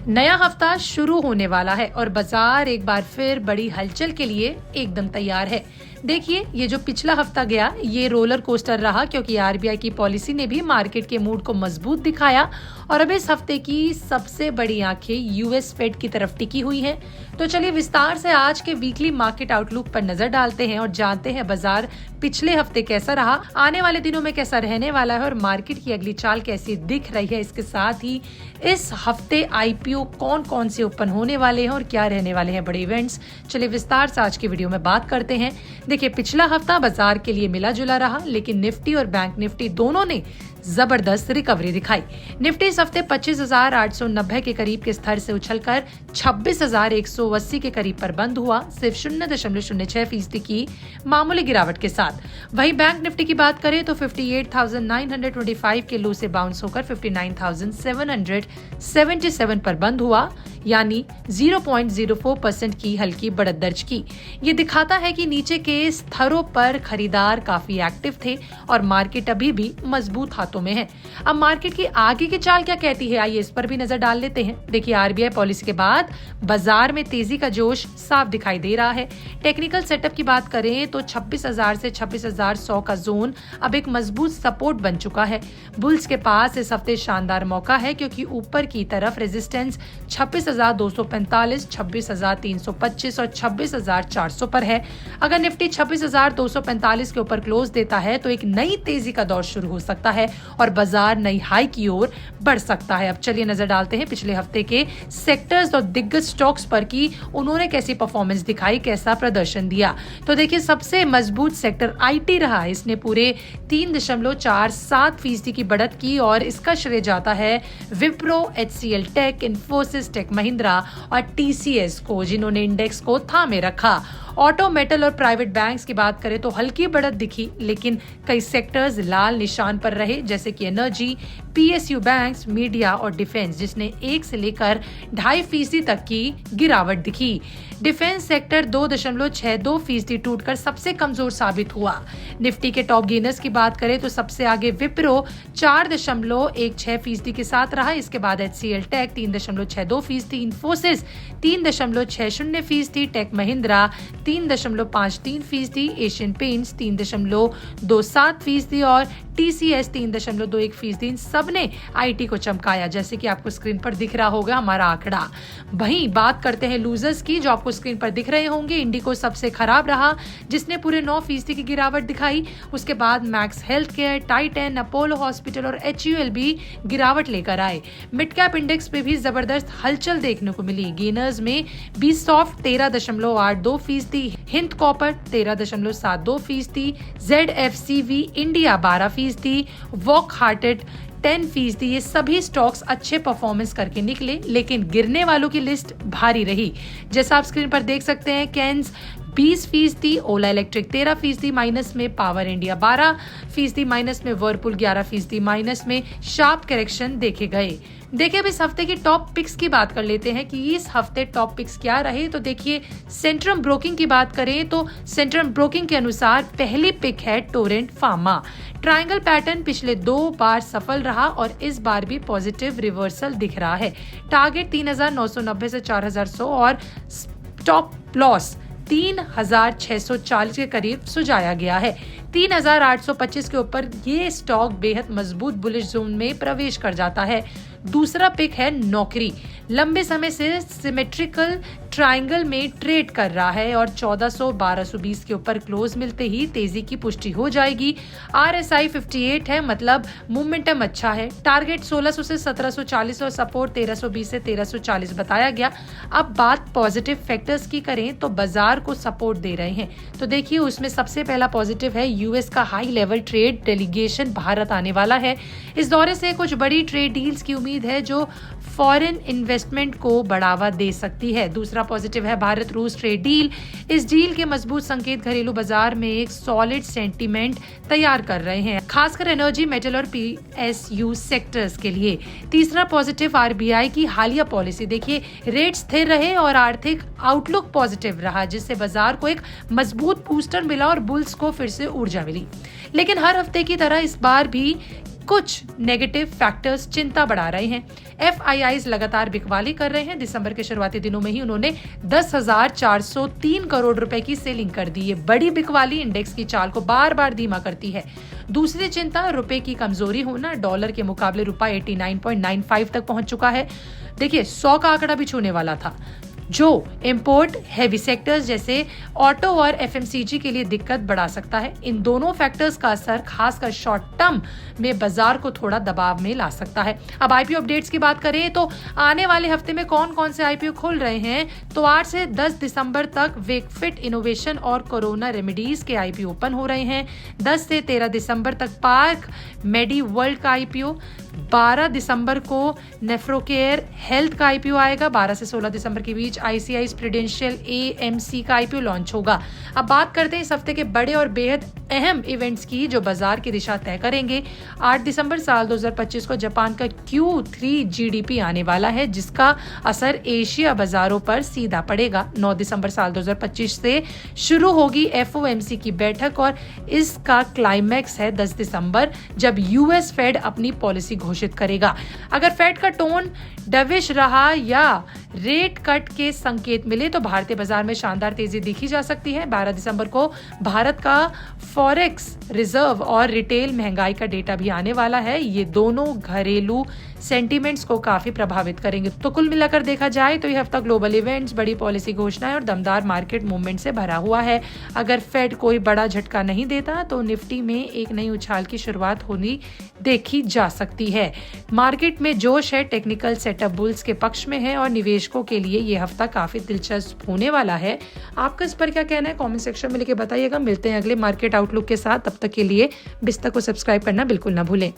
नया हफ्ता शुरू होने वाला है और बाजार एक बार फिर बड़ी हलचल के लिए एकदम तैयार है। देखिए, ये जो पिछला हफ्ता गया ये रोलर कोस्टर रहा, क्योंकि आरबीआई की पॉलिसी ने भी मार्केट के मूड को मजबूत दिखाया और अब इस हफ्ते की सबसे बड़ी आंखें यूएस फेड की तरफ टिकी हुई हैं। तो चलिए विस्तार से आज के वीकली मार्केट आउटलुक पर नजर डालते हैं और जानते हैं बाजार पिछले हफ्ते कैसा रहा, आने वाले दिनों में कैसा रहने वाला है और मार्केट की अगली चाल कैसी दिख रही है। इसके साथ ही इस हफ्ते आईपीओ कौन कौन से ओपन होने वाले हैं और क्या रहने वाले हैं बड़े इवेंट्स। चलिए विस्तार से आज की वीडियो में बात करते हैं। देखिए, पिछला हफ्ता बाजार के लिए मिला जुला रहा, लेकिन निफ्टी और बैंक निफ्टी दोनों ने जबरदस्त रिकवरी दिखाई। निफ्टी इस हफ्ते 25,890 के करीब के स्तर से उछलकर 26,180 के करीब पर बंद हुआ, सिर्फ 0.06% की मामूली गिरावट के साथ। वहीं बैंक निफ्टी की बात करें तो 58,925 के लो से बाउंस होकर 59,777 पर बंद हुआ, यानी 0.04% की हल्की बढ़त दर्ज की। ये दिखाता है कि नीचे के स्तरों पर खरीदार काफी एक्टिव थे और मार्केट अभी भी मजबूत हाथों में है। अब मार्केट की आगे की चाल क्या कहती है, आइए इस पर भी नजर डाल लेते हैं। देखिए, आरबीआई पॉलिसी के बाद बाजार में तेजी का जोश साफ दिखाई दे रहा है। टेक्निकल सेटअप की बात करें तो 26,000 से 26,100 का जोन अब एक मजबूत सपोर्ट बन चुका है। बुल्स के पास इस हफ्ते शानदार मौका है, क्योंकि ऊपर की तरफ रेजिस्टेंस 26,245, 26,325 और 26,400 पर है। अगर निफ्टी 26,245 के ऊपर क्लोज देता है तो एक नई तेजी का दौर शुरू हो सकता है और बाजार नई हाई की ओर बढ़ सकता है। अब चलिए नजर डालते हैं पिछले हफ्ते के सेक्टर्स और दिग्गज स्टॉक्स पर कि उन्होंने कैसी परफॉर्मेंस दिखाई, कैसा प्रदर्शन दिया। तो देखिए, सबसे मजबूत सेक्टर आईटी रहा। इसने पूरे 3.47% की बढ़त की और इसका श्रेय जाता है Wipro, HCL Tech, Infosys, Tech Mahindra और टीसीएस को, जिन्होंने इंडेक्स को थामे रखा। ऑटो, मेटल और प्राइवेट बैंक्स की बात करें तो हल्की बढ़त दिखी, लेकिन कई सेक्टर्स लाल निशान पर रहे, जैसे कि एनर्जी, पीएसयू बैंक्स, मीडिया और डिफेंस, जिसने 1 से लेकर 2.5% तक की गिरावट दिखी। डिफेंस सेक्टर 2.62% टूटकर सबसे कमजोर साबित हुआ। निफ्टी के टॉप गेनर्स की बात करें तो सबसे आगे विप्रो 4.16% के साथ रहा। इसके बाद HCL Tech 3.62%, Infosys 3.60%, Tech Mahindra 3.53%, Asian Paints 3.27% और टीसीएस 3.21%। इन सब ने आईटी को चमकाया, जैसे कि आपको स्क्रीन पर दिख रहा होगा हमारा आंकड़ा। वहीं बात करते हैं लूजर्स की, जो आपको स्क्रीन पर दिख रहे होंगे। इंडिको सबसे खराब रहा, जिसने पूरे 9% की गिरावट दिखाई। उसके बाद max health care, Titan, Apollo hospital और एचयूएल भी गिरावट लेकर आए। मिड कैप इंडेक्स पे भी जबरदस्त हलचल देखने को मिली। गेनर्स में B soft 13.82%, Hind copper 13.72%, ZFCV India 12%, Wockhardt 10%। ये सभी स्टॉक्स अच्छे परफॉर्मेंस करके निकले, लेकिन गिरने वालों की लिस्ट भारी रही। जैसा आप स्क्रीन पर देख सकते हैं, कैंस 20%, ओला इलेक्ट्रिक 13% माइनस में, पावर इंडिया 12% माइनस में, वर्लपूल 11% माइनस में। शार्प करेक्शन देखे गए। देखिए, अब इस हफ्ते की टॉप पिक्स की बात कर लेते हैं कि इस हफ्ते टॉप पिक्स क्या रहे। तो देखिए, सेंट्रम ब्रोकिंग की बात करें तो सेंट्रम ब्रोकिंग के अनुसार पहली पिक है टोरेंट फार्मा। ट्रायंगल पैटर्न पिछले 2 बार सफल रहा और इस बार भी पॉजिटिव रिवर्सल दिख रहा है। टारगेट 3,990 से 4,100 और स्टॉप लॉस 3,640 के करीब सुझाया गया है। 3,825 के ऊपर ये स्टॉक बेहद मजबूत बुलिश जोन में प्रवेश कर जाता है। दूसरा पिक है नौकरी। लंबे समय से सिमेट्रिकल ट्रायंगल में ट्रेड कर रहा है और 1,400-1,220 के ऊपर क्लोज मिलते ही तेजी की पुष्टि हो जाएगी। RSI 58 है, मतलब मोमेंटम अच्छा है। टारगेट 1,600 से 1,740 और सपोर्ट 1,320 से 1,340 बताया गया। अब बात पॉजिटिव फैक्टर्स की करें तो बाजार को सपोर्ट दे रहे हैं। तो देखिए, उसमें सबसे पहला पॉजिटिव है यूएस का high level trade delegation Bharat आने वाला है। इस दौरे से कुछ बड़ी ट्रेड डील्स की उम्मीद है जो फॉरेन इन्वेस्टमेंट को बढ़ावा दे सकती है। दूसरा पॉजिटिव है भारत रूस ट्रेड डील। इस डील के मजबूत संकेत घरेलू बाजार में एक सॉलिड सेंटीमेंट तैयार कर रहे हैं, खासकर एनर्जी, मेटल और पीएसयू सेक्टर्स के लिए। तीसरा पॉजिटिव आरबीआई की हालिया पॉलिसी। देखिए, रेट स्थिर रहे और आर्थिक आउटलुक पॉजिटिव रहा, जिससे बाजार को एक मजबूत बूस्टर मिला और बुल्स को फिर से ऊर्जा मिली। लेकिन हर हफ्ते की तरह इस बार भी कुछ नेगेटिव फैक्टर्स चिंता बढ़ा रहे हैं। FIIs लगातार बिकवाली कर रहे हैं। दिसंबर के शुरुआती दिनों में ही उन्होंने 10,403 करोड़ रुपए की सेलिंग कर दी। ये बड़ी बिकवाली इंडेक्स की चाल को बार बार धीमा करती है। दूसरी चिंता रुपए की कमजोरी होना। डॉलर के मुकाबले रुपया 89.95 तक पहुंच चुका है। देखिए 100 का आंकड़ा भी छूने वाला था, जो इंपोर्ट हैवी सेक्टर्स जैसे ऑटो और FMCG के लिए दिक्कत बढ़ा सकता है। इन दोनों फैक्टर्स का असर खासकर शॉर्ट टर्म में बाजार को थोड़ा दबाव में ला सकता है। अब IPO अपडेट्स की बात करें तो आने वाले हफ्ते में कौन कौन से IPO खुल रहे हैं, तो 8 से 10 दिसंबर तक वेकफिट इनोवेशन और कोरोना रेमेडीज के IPO ओपन हो रहे हैं। 10 से 13 दिसंबर तक पार्क मेडी वर्ल्ड का IPO, 12 दिसंबर को नेफ्रोकेयर हेल्थ का IPO आएगा। 12 से 16 दिसंबर के बीच ICICI प्रूडेंशियल AMC का IPO लॉन्च होगा। अब बात करते हैं इस हफ्ते के बड़े और बेहद अहम इवेंट्स की जो बाजार की दिशा तय करेंगे। 8 दिसंबर साल 2025 को जापान का Q3 GDP आने वाला है, जिसका असर एशिया बाजारों पर सीधा पड़ेगा। 9 दिसंबर साल 2025 से शुरू होगी FOMC की बैठक और इसका क्लाइमैक्स है 10 दिसंबर, जब US फेड अपनी पॉलिसी घोषित करेगा। अगर फेड का टोन डविश रहा या रेट कट के संकेत मिले तो भारतीय बाजार में शानदार तेजी देखी जा सकती है। 12 दिसंबर को भारत का फॉरेक्स रिजर्व और रिटेल महंगाई का डेटा भी आने वाला है। ये दोनों घरेलू सेंटीमेंट्स को काफी प्रभावित करेंगे। तो कुल मिलाकर देखा जाए तो यह हफ्ता ग्लोबल इवेंट्स, बड़ी पॉलिसी घोषणाएं और दमदार मार्केट मूवमेंट से भरा हुआ है। अगर फेड कोई बड़ा झटका नहीं देता तो निफ्टी में एक नई उछाल की शुरुआत होनी देखी जा सकती है। मार्केट में जोश है, टेक्निकल सेटअप बुल्स के पक्ष में है और निवेशकों के लिए यह हफ्ता काफी दिलचस्प होने वाला है। आपका इस पर क्या कहना है, कमेंट सेक्शन में लिखे बताइएगा। मिलते हैं अगले मार्केट आउटलुक के साथ, तब तक के लिए बिस्तर को सब्सक्राइब करना बिल्कुल ना भूलें।